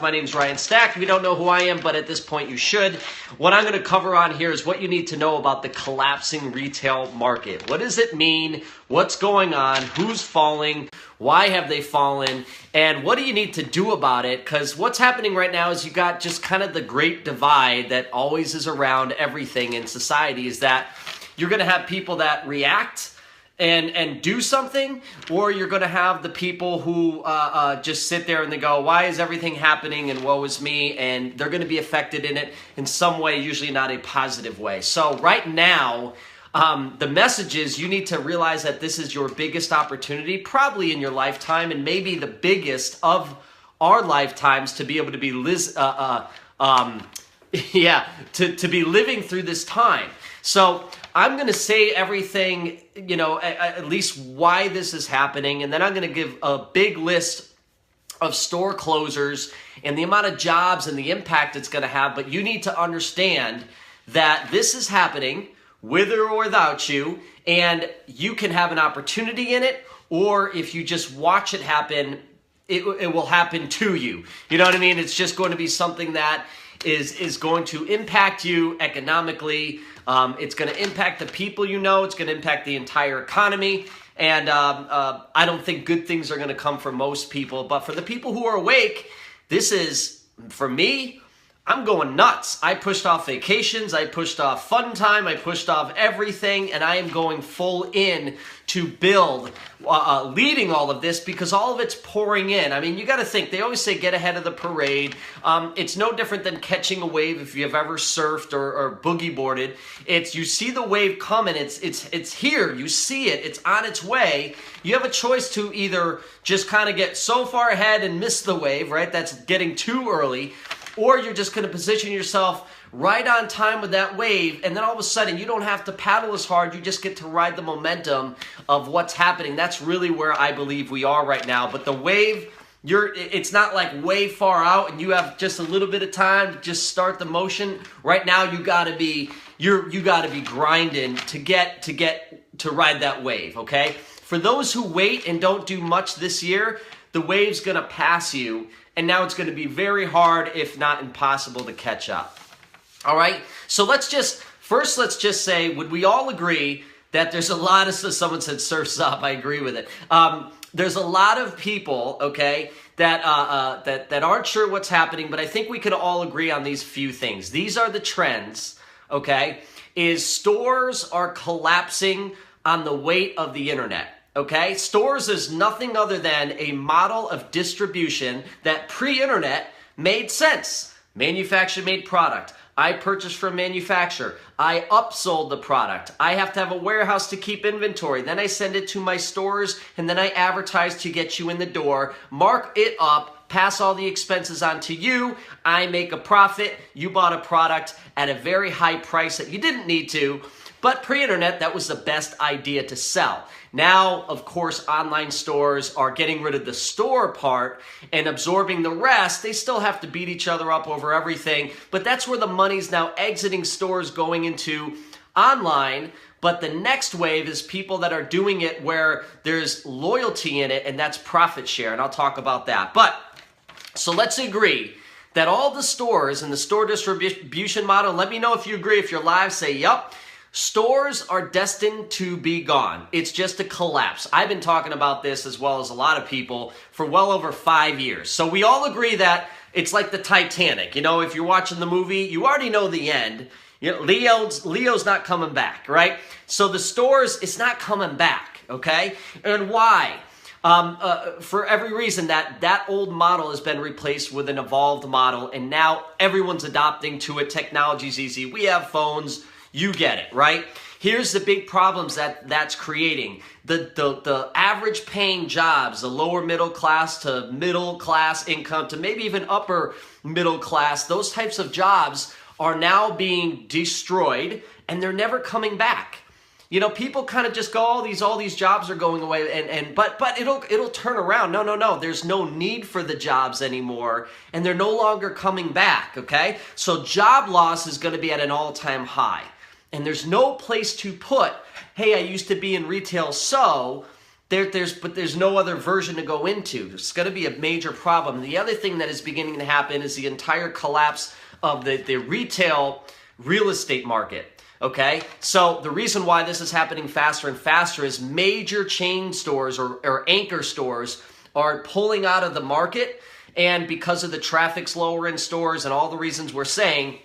My name's Ryan Stack. If you don't know who I am, but at this point you should. What I'm going to cover on here is what you need to know about the collapsing retail market. What does it mean? What's going on? Who's falling? Why have they fallen? And what do you need to do about it? Because what's happening right now is you got just kind of the great divide that always is around everything in society, is that you're going to have people that react and do something, or you're going to have the people who just sit there and they go, why is everything happening and woe is me, and they're going to be affected in it in some way, usually not a positive way. So right now, the message is you need to realize that this is your biggest opportunity, probably in your lifetime, and maybe the biggest of our lifetimes, to be able to be to be living through this time. So I'm going to say everything, at least why this is happening, and then I'm going to give a big list of store closures and the amount of jobs and the impact it's going to have. But you need to understand that this is happening with or without you, and you can have an opportunity in it, or if you just watch it happen, it will happen to you. You know what I mean? It's just going to be something that is going to impact you economically. It's going to impact the people you know. It's going to impact the entire economy. And I don't think good things are going to come for most people. But for the people who are awake, this is, for me, I'm going nuts. I pushed off vacations. I pushed off fun time. I pushed off everything. And I am going full in to build, leading all of this, because all of it's pouring in. I mean, you got to think, they always say get ahead of the parade. It's no different than catching a wave if you've ever surfed or boogie boarded. You see the wave coming. It's here. You see it. It's on its way. You have a choice to either just kind of get so far ahead and miss the wave, right? That's getting too early. Or you're just going to position yourself right on time with that wave, and then all of a sudden you don't have to paddle as hard. You just get to ride the momentum of what's happening. That's really where I believe we are right now. But the wave, it's not like way far out and you have just a little bit of time to just start the motion. Right now you got to be grinding to ride that wave, okay? For those who wait and don't do much this year, the wave's going to pass you, and now it's going to be very hard, if not impossible, to catch up. All right? So let's just say, would we all agree that there's a lot of, someone said surf's up, I agree with it. There's a lot of people, okay, that aren't sure what's happening, but I think we can all agree on these few things. These are the trends, okay, is stores are collapsing on the weight of the internet. Okay, stores is nothing other than a model of distribution that pre-internet made sense. Manufacturer-made product. I purchased from manufacturer. I upsold the product. I have to have a warehouse to keep inventory. Then I send it to my stores, and then I advertise to get you in the door, mark it up, pass all the expenses on to you. I make a profit. You bought a product at a very high price that you didn't need to. But pre-internet, that was the best idea to sell. Now, of course, online stores are getting rid of the store part and absorbing the rest. They still have to beat each other up over everything, but that's where the money's now exiting stores, going into online. But the next wave is people that are doing it where there's loyalty in it, and that's profit share, and I'll talk about that. But, so let's agree that all the stores and the store distribution model, let me know if you agree. If you're live, say, yup. Stores are destined to be gone. It's just a collapse. I've been talking about this, as well as a lot of people, for well over 5 years. So we all agree that it's like the Titanic. If you're watching the movie, you already know the end. Leo's not coming back, right? So the stores, it's not coming back, okay? And why? For every reason that old model has been replaced with an evolved model, and now everyone's adopting to it. Technology's easy. We have phones. You get it, right? Here's the big problems that's creating. The average paying jobs, the lower middle class to middle class income to maybe even upper middle class, those types of jobs are now being destroyed, and they're never coming back. People kind of just go, all these jobs are going away, but it'll turn around. No. There's no need for the jobs anymore, and they're no longer coming back, okay? So job loss is going to be at an all-time high. And there's no place to put, hey, I used to be in retail, so there's no other version to go into. It's going to be a major problem. The other thing that is beginning to happen is the entire collapse of the retail real estate market. Okay, so the reason why this is happening faster and faster is major chain stores or anchor stores are pulling out of the market, and because of the traffic's lower in stores and all the reasons we're saying,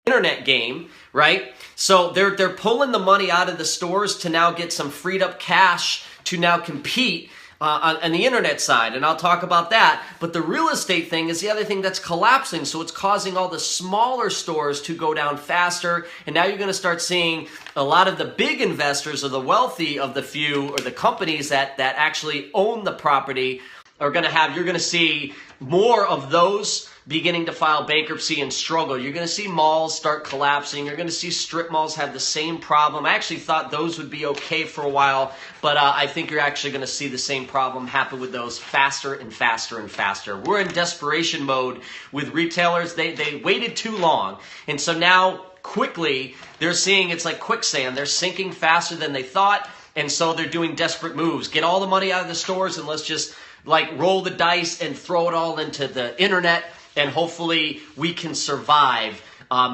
internet game, right? So they're pulling the money out of the stores to now get some freed up cash to now compete on the internet side, and I'll talk about that. But the real estate thing is the other thing that's collapsing, so it's causing all the smaller stores to go down faster, and now you're going to start seeing a lot of the big investors or the wealthy of the few or the companies that actually own the property are going to have, you're going to see more of those beginning to file bankruptcy and struggle. You're going to see malls start collapsing. You're going to see strip malls have the same problem. I actually thought those would be okay for a while, but I think you're actually going to see the same problem happen with those faster and faster and faster. We're in desperation mode with retailers. They waited too long, and so now quickly they're seeing it's like quicksand. They're sinking faster than they thought, and so they're doing desperate moves. Get all the money out of the stores and let's just like roll the dice and throw it all into the internet, and hopefully we can survive.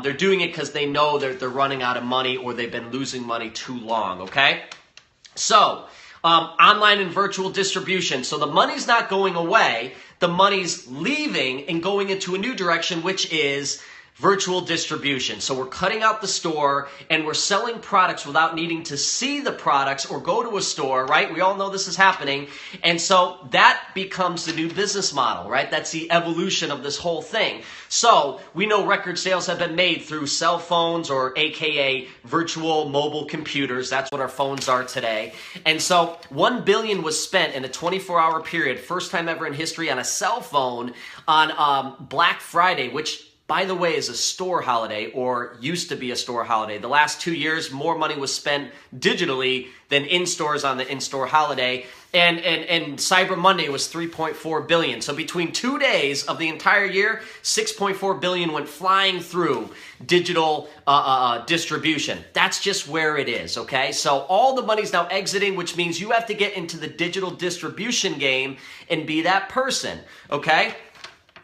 They're doing it because they know they're running out of money or they've been losing money too long, okay? So, online and virtual distribution. So the money's not going away. The money's leaving and going into a new direction, which is virtual distribution. So we're cutting out the store and we're selling products without needing to see the products or go to a store, right? We all know this is happening. And so that becomes the new business model, right? That's the evolution of this whole thing. So we know record sales have been made through cell phones, or AKA virtual mobile computers. That's what our phones are today. And so $1 billion was spent in a 24-hour period, first time ever in history, on a cell phone on Black Friday, which, by the way, is a store holiday, or used to be a store holiday. The last 2 years, more money was spent digitally than in stores on the in-store holiday. And Cyber Monday was $3.4 billion. So between 2 days of the entire year, $6.4 billion went flying through digital distribution. That's just where it is, okay? So all the money's now exiting, which means you have to get into the digital distribution game and be that person, okay?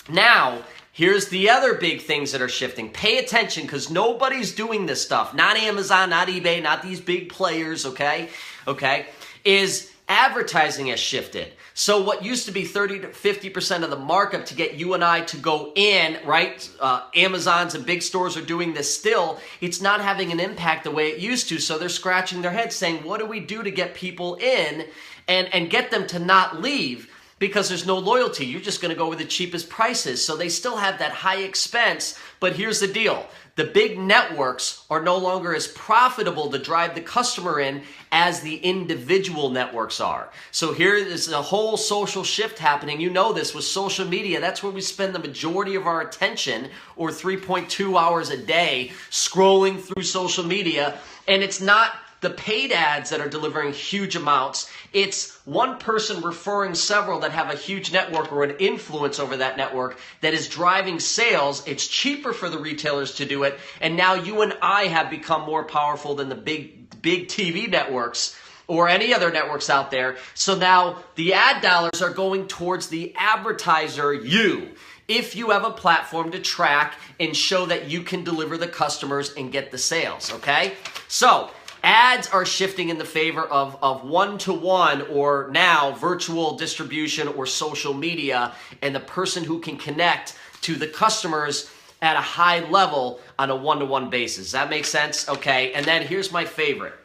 Now, here's the other big things that are shifting. Pay attention, because nobody's doing this stuff. Not Amazon, not eBay, not these big players, okay? Okay? Is advertising has shifted. So what used to be 30 to 50% of the markup to get you and I to go in, right? Amazons and big stores are doing this still. It's not having an impact the way it used to. So they're scratching their heads saying, what do we do to get people in and get them to not leave? Because there's no loyalty. You're just going to go with the cheapest prices. So they still have that high expense. But here's the deal. The big networks are no longer as profitable to drive the customer in as the individual networks are. So here is a whole social shift happening. You know this with social media. That's where we spend the majority of our attention, or 3.2 hours a day scrolling through social media. And it's not the paid ads that are delivering huge amounts. It's one person referring several that have a huge network or an influence over that network that is driving sales. It's cheaper for the retailers to do it. And now you and I have become more powerful than the big TV networks or any other networks out there. So now the ad dollars are going towards the advertiser, you. If you have a platform to track and show that you can deliver the customers and get the sales, okay? So ads are shifting in the favor of one-to-one, or now virtual distribution or social media, and the person who can connect to the customers at a high level on a one-to-one basis. Does that make sense? Okay, and then here's my favorite.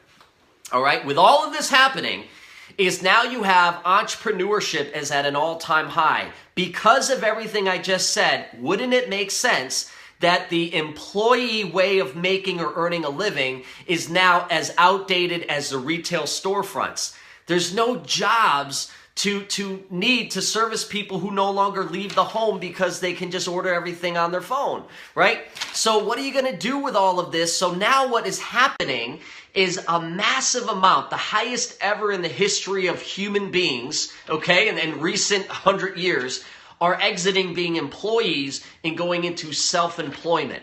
All right, with all of this happening, is now you have entrepreneurship is at an all-time high. Because of everything I just said, wouldn't it make sense that the employee way of making or earning a living is now as outdated as the retail storefronts? There's no jobs to need to service people who no longer leave the home because they can just order everything on their phone, right? So what are you going to do with all of this? So now what is happening is a massive amount, the highest ever in the history of human beings, okay, and in recent 100 years, are exiting being employees and going into self-employment.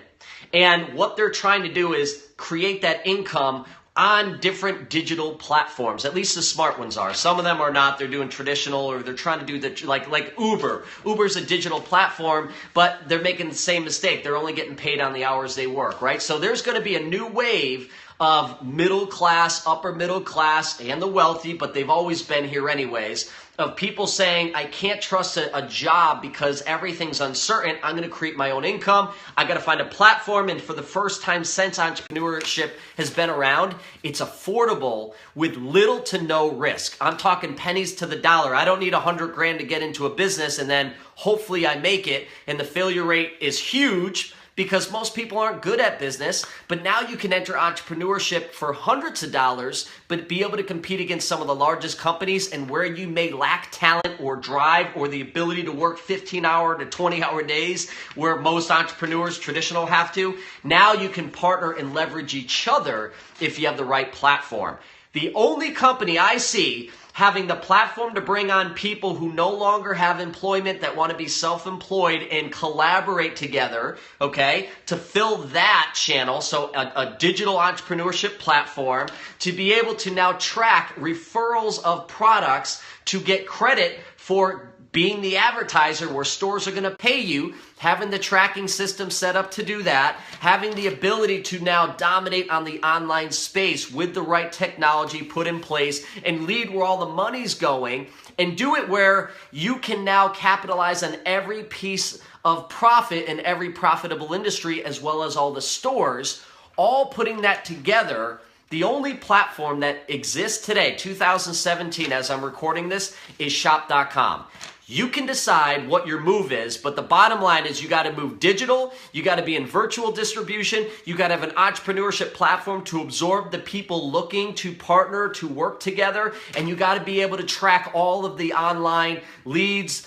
And what they're trying to do is create that income on different digital platforms. At least the smart ones are. Some of them are not. They're doing traditional, or they're trying to do the like Uber. Uber's a digital platform, but they're making the same mistake. They're only getting paid on the hours they work, right? So there's going to be a new wave of middle class, upper middle class, and the wealthy, but they've always been here anyways, of people saying, I can't trust a job because everything's uncertain. I'm going to create my own income. I got to find a platform. And for the first time since entrepreneurship has been around, it's affordable with little to no risk. I'm talking pennies to the dollar. I don't need 100 grand to get into a business and then hopefully I make it. And the failure rate is huge, because most people aren't good at business. But now you can enter entrepreneurship for hundreds of dollars, but be able to compete against some of the largest companies, and where you may lack talent or drive or the ability to work 15-hour to 20-hour days, where most entrepreneurs traditional have to. Now you can partner and leverage each other if you have the right platform. The only company I see having the platform to bring on people who no longer have employment, that want to be self-employed and collaborate together, okay, to fill that channel. So a digital entrepreneurship platform to be able to now track referrals of products to get credit for being the advertiser, where stores are going to pay you, having the tracking system set up to do that, having the ability to now dominate on the online space with the right technology put in place and lead where all the money's going, and do it where you can now capitalize on every piece of profit in every profitable industry, as well as all the stores, all putting that together. The only platform that exists today, 2017, as I'm recording this, is Shop.com. You can decide what your move is, but the bottom line is you got to move digital, you got to be in virtual distribution, you got to have an entrepreneurship platform to absorb the people looking to partner, to work together, and you got to be able to track all of the online leads,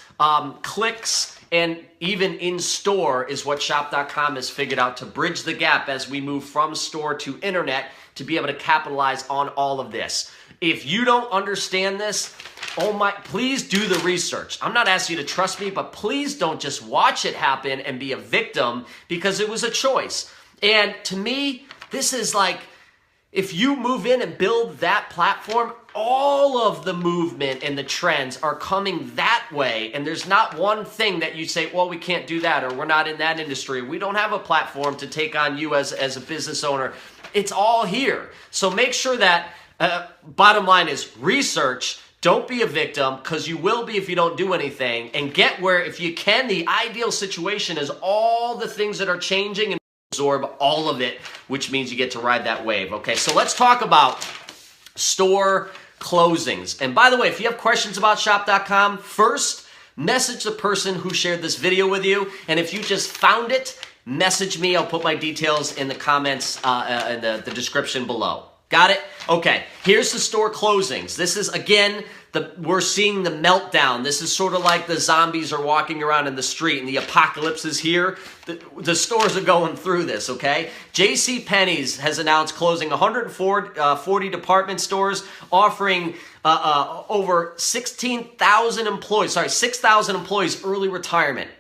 clicks, and even in store is what Shop.com has figured out to bridge the gap as we move from store to internet, to be able to capitalize on all of this. If you don't understand this, please do the research. I'm not asking you to trust me, but please don't just watch it happen and be a victim, because it was a choice. And to me, this is like, if you move in and build that platform, all of the movement and the trends are coming that way. And there's not one thing that you say, well, we can't do that, or we're not in that industry. We don't have a platform to take on you as a business owner. It's all here. So make sure that, bottom line is research. Don't be a victim, because you will be if you don't do anything. And get where, if you can, the ideal situation is all the things that are changing, and absorb all of it, which means you get to ride that wave. Okay, so let's talk about store closings. And by the way, if you have questions about Shop.com, first, message the person who shared this video with you. And if you just found it, message me. I'll put my details in the comments, in the description below. Got it? Okay, here's the store closings. This is, again, we're seeing the meltdown. This is sort of like the zombies are walking around in the street and the apocalypse is here. The stores are going through this, okay? JCPenney's has announced closing 140 department stores, offering over 6,000 employees early retirement,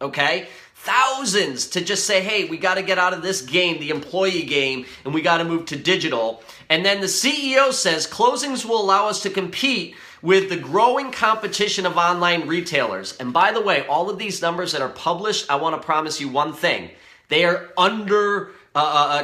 okay? Thousands to just say, hey, we got to get out of this game, the employee game, and we got to move to digital. And then the CEO says closings will allow us to compete with the growing competition of online retailers. And by the way, all of these numbers that are published, I want to promise you one thing. They are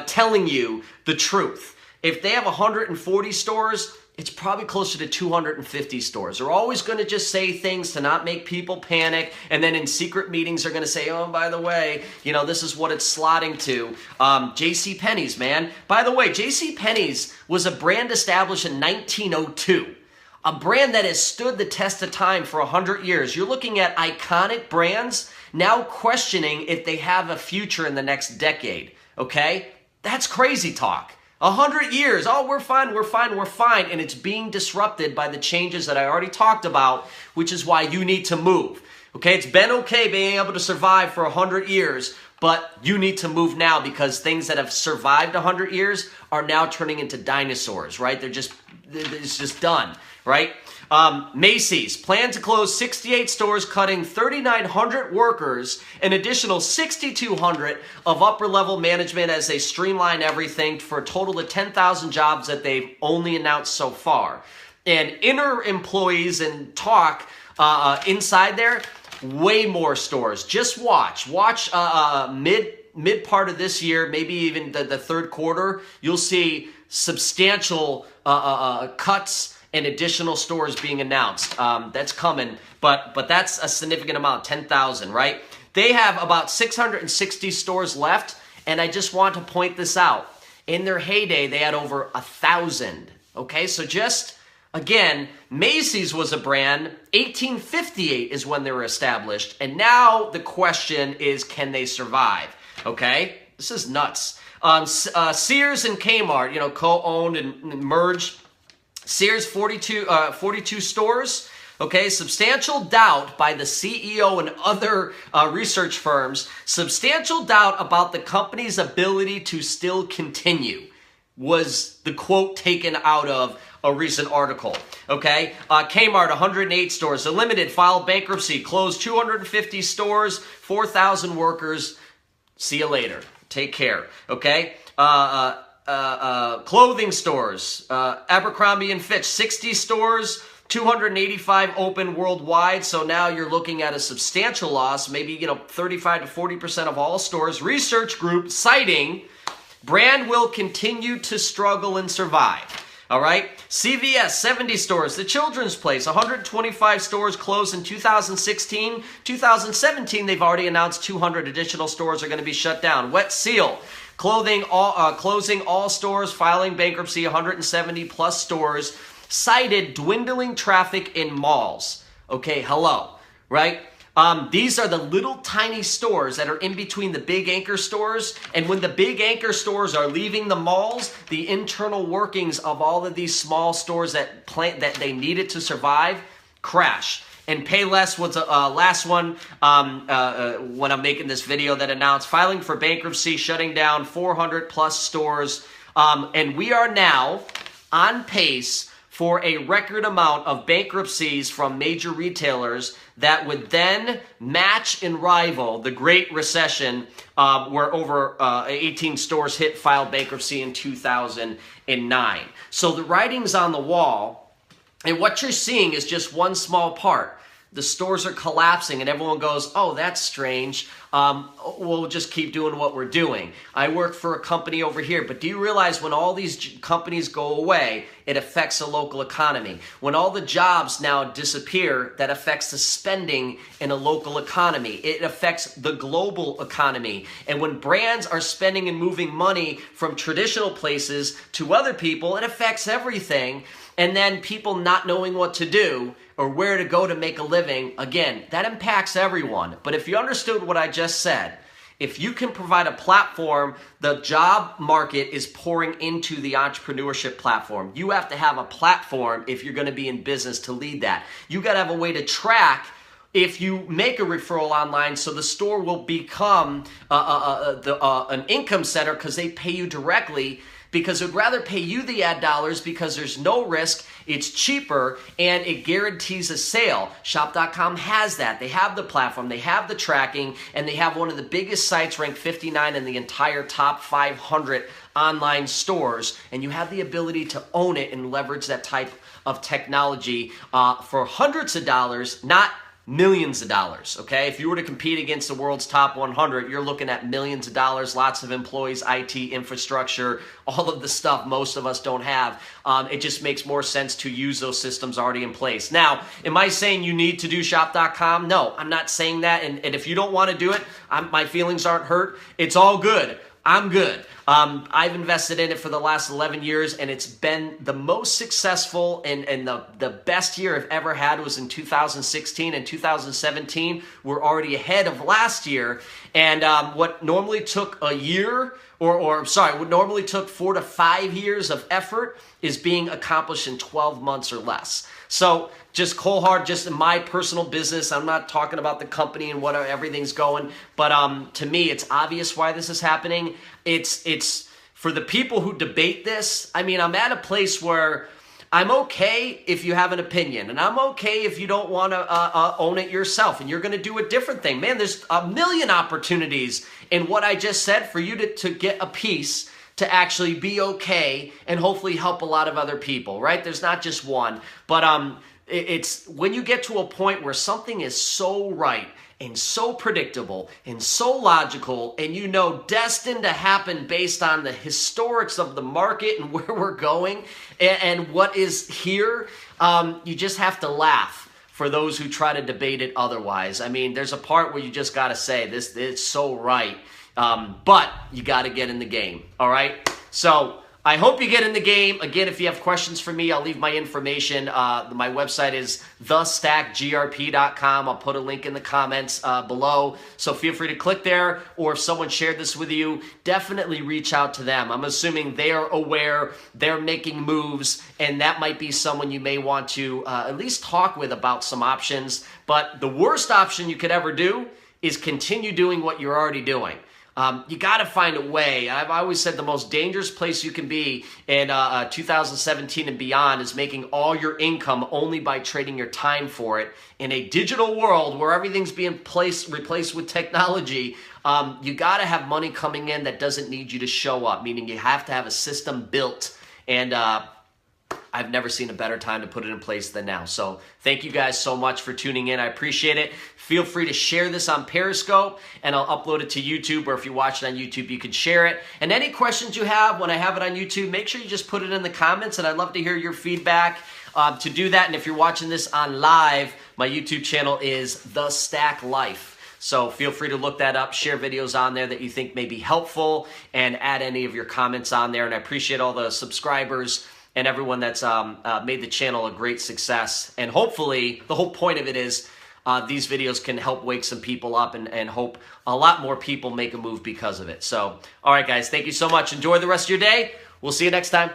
telling you the truth. If they have 140 stores, it's probably closer to 250 stores. They're always going to just say things to not make people panic. And then in secret meetings, they're going to say, oh, by the way, this is what it's slotting to. JCPenney's, man. By the way, JCPenney's was a brand established in 1902. A brand that has stood the test of time for 100 years. You're looking at iconic brands now questioning if they have a future in the next decade. Okay? That's crazy talk. 100 years, oh, we're fine, and it's being disrupted by the changes that I already talked about, which is why you need to move, okay? It's been okay being able to survive for 100 years, but you need to move now, because things that have survived 100 years are now turning into dinosaurs, right? It's just done, right? Macy's plan to close 68 stores, cutting 3,900 workers, an additional 6,200 of upper-level management as they streamline everything for a total of 10,000 jobs that they've only announced so far. And inner employees and talk inside there, way more stores. Just watch mid part of this year, maybe even the third quarter, you'll see substantial cuts and additional stores being announced. That's coming, but that's a significant amount, 10,000, right? They have about 660 stores left, and I just want to point this out. In their heyday, they had over 1,000, okay? So just, again, Macy's was a brand, 1858 is when they were established, and now the question is, can they survive, okay? This is nuts. Sears and Kmart, co-owned and merged. Sears, 42 stores. Okay, substantial doubt by the CEO and other research firms. Substantial doubt about the company's ability to still continue was the quote taken out of a recent article. Okay, Kmart, 108 stores. The Limited filed bankruptcy, closed 250 stores, 4,000 workers. See you later. Take care. Okay. Clothing stores, Abercrombie and Fitch, 60 stores, 285 open worldwide. So now you're looking at a substantial loss, maybe 35 to 40% of all stores. Research group citing brand will continue to struggle and survive. All right, CVS, 70 stores. The Children's Place, 125 stores closed in 2016. 2017, they've already announced 200 additional stores are going to be shut down. Wet Seal, closing all stores, filing bankruptcy, 170 plus stores, cited dwindling traffic in malls. Okay, hello, right? These are the little tiny stores that are in between the big anchor stores. And when the big anchor stores are leaving the malls, the internal workings of all of these small stores that they needed to survive crash. And Payless was the last one when I'm making this video that announced filing for bankruptcy, shutting down 400 plus stores. And we are now on pace for a record amount of bankruptcies from major retailers that would then match and rival the Great Recession, where over 18 stores filed bankruptcy in 2009. So the writing's on the wall, and what you're seeing is just one small part. The stores are collapsing and everyone goes, oh, that's strange. We'll just keep doing what we're doing. I work for a company over here, but do you realize when all these companies go away, it affects the local economy? When all the jobs now disappear, that affects the spending in a local economy. It affects the global economy. And when brands are spending and moving money from traditional places to other people, it affects everything. And then people not knowing what to do or where to go to make a living, again, that impacts everyone. But if you understood what I just said, if you can provide a platform, the job market is pouring into the entrepreneurship platform. You have to have a platform if you're going to be in business to lead that. You got to have a way to track if you make a referral online, so the store will become an income center because they pay you directly, because they'd rather pay you the ad dollars because there's no risk, it's cheaper, and it guarantees a sale. Shop.com has that. They have the platform, they have the tracking, and they have one of the biggest sites, ranked 59 in the entire top 500 online stores, and you have the ability to own it and leverage that type of technology for hundreds of dollars, not millions of dollars, okay? If you were to compete against the world's top 100, you're looking at millions of dollars, lots of employees, IT, infrastructure, all of the stuff most of us don't have. It just makes more sense to use those systems already in place. Now, am I saying you need to do shop.com? No, I'm not saying that. And if you don't want to do it, my feelings aren't hurt. It's all good. I'm good. I've invested in it for the last 11 years, and it's been the most successful, and the best year I've ever had was in 2016 and 2017. We're already ahead of last year, and what normally took a year, what normally took 4 to 5 years of effort is being accomplished in 12 months or less. So just cold hard, just in my personal business, I'm not talking about the company and what everything's going, but to me, it's obvious why this is happening. It's for the people who debate this. I mean, I'm at a place where I'm okay if you have an opinion, and I'm okay if you don't want to own it yourself and you're going to do a different thing. Man, there's a million opportunities in what I just said for you to get a piece to actually be okay and hopefully help a lot of other people, right? There's not just one, but it's when you get to a point where something is so right and so predictable and so logical and destined to happen based on the historics of the market and where we're going and what is here, you just have to laugh for those who try to debate it otherwise. I mean, there's a part where you just got to say, this it's so right, but you got to get in the game, all right? So I hope you get in the game. Again, if you have questions for me, I'll leave my information. My website is thestackgrp.com. I'll put a link in the comments below. So feel free to click there, or if someone shared this with you, definitely reach out to them. I'm assuming they are aware, they're making moves, and that might be someone you may want to at least talk with about some options. But the worst option you could ever do is continue doing what you're already doing. You got to find a way. I've always said the most dangerous place you can be in 2017 and beyond is making all your income only by trading your time for it. In a digital world where everything's being replaced with technology, you got to have money coming in that doesn't need you to show up, meaning you have to have a system built. And I've never seen a better time to put it in place than now. So thank you guys so much for tuning in. I appreciate it. Feel free to share this on Periscope, and I'll upload it to YouTube, or if you watch it on YouTube, you can share it. And any questions you have when I have it on YouTube, make sure you just put it in the comments, and I'd love to hear your feedback. To do that, and if you're watching this on live, my YouTube channel is The Stack Life. So feel free to look that up, share videos on there that you think may be helpful, and add any of your comments on there. And I appreciate all the subscribers and everyone that's made the channel a great success. And hopefully, the whole point of it is these videos can help wake some people up and hope a lot more people make a move because of it. So, all right, guys, thank you so much. Enjoy the rest of your day. We'll see you next time.